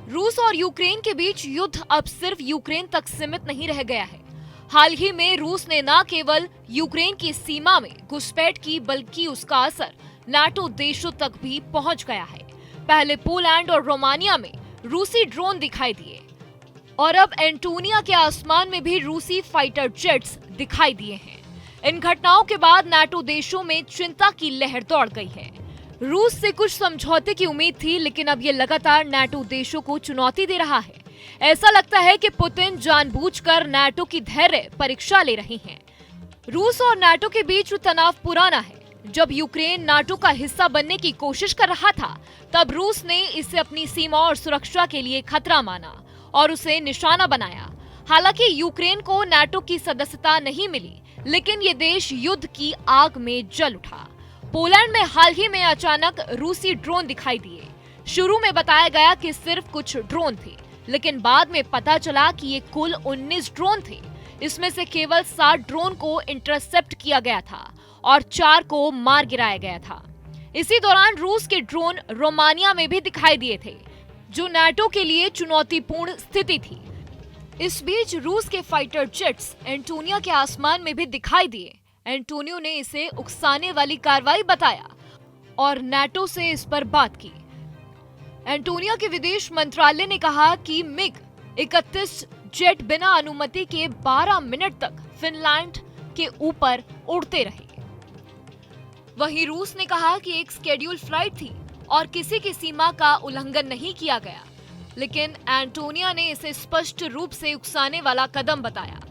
रूस और यूक्रेन के बीच युद्ध अब सिर्फ यूक्रेन तक सीमित नहीं रह गया है। हाल ही में रूस ने न केवल यूक्रेन की सीमा में घुसपैठ की, बल्कि उसका असर नाटो देशों तक भी पहुंच गया है। पहले पोलैंड और रोमानिया में रूसी ड्रोन दिखाई दिए और अब एंटोनिया के आसमान में भी रूसी फाइटर जेट्स दिखाई दिए हैं। इन घटनाओं के बाद नाटो देशों में चिंता की लहर दौड़ गई है। रूस से कुछ समझौते की उम्मीद थी, लेकिन अब ये लगातार नाटो देशों को चुनौती दे रहा है। ऐसा लगता है कि पुतिन जानबूझकर नाटो की धैर्य परीक्षा ले रहे हैं। रूस और नाटो के बीच तनाव पुराना है। जब यूक्रेन नाटो का हिस्सा बनने की कोशिश कर रहा था, तब रूस ने इसे अपनी सीमा और सुरक्षा के लिए खतरा माना और उसे निशाना बनाया। हालांकि यूक्रेन को नाटो की सदस्यता नहीं मिली, लेकिन ये देश युद्ध की आग में जल उठा। पोलैंड में हाल ही में अचानक रूसी ड्रोन दिखाई दिए। शुरू में बताया गया कि सिर्फ कुछ ड्रोन थे, लेकिन बाद में पता चला कि ये कुल 19 ड्रोन थे। इसमें से केवल 7 ड्रोन को इंटरसेप्ट किया गया था और 4 को मार गिराया गया था। इसी दौरान रूस के ड्रोन रोमानिया में भी दिखाई दिए थे, जो नाटो के लिए चुनौतीपूर्ण स्थिति थी। इस बीच रूस के फाइटर जेट्स एंटोनिया के आसमान में भी दिखाई दिए। एंटोनियो ने इसे उकसाने वाली कार्रवाई बताया और नाटो से इस पर बात की। एंटोनिया के विदेश मंत्रालय ने कहा कि मिग 31 जेट बिना अनुमति के 12 मिनट तक फिनलैंड के ऊपर उड़ते रहे। वहीं रूस ने कहा कि एक स्केड्यूल फ्लाइट थी और किसी की सीमा का उल्लंघन नहीं किया गया, लेकिन एंटोनिया ने इसे स्पष्ट रूप से उकसाने वाला कदम बताया।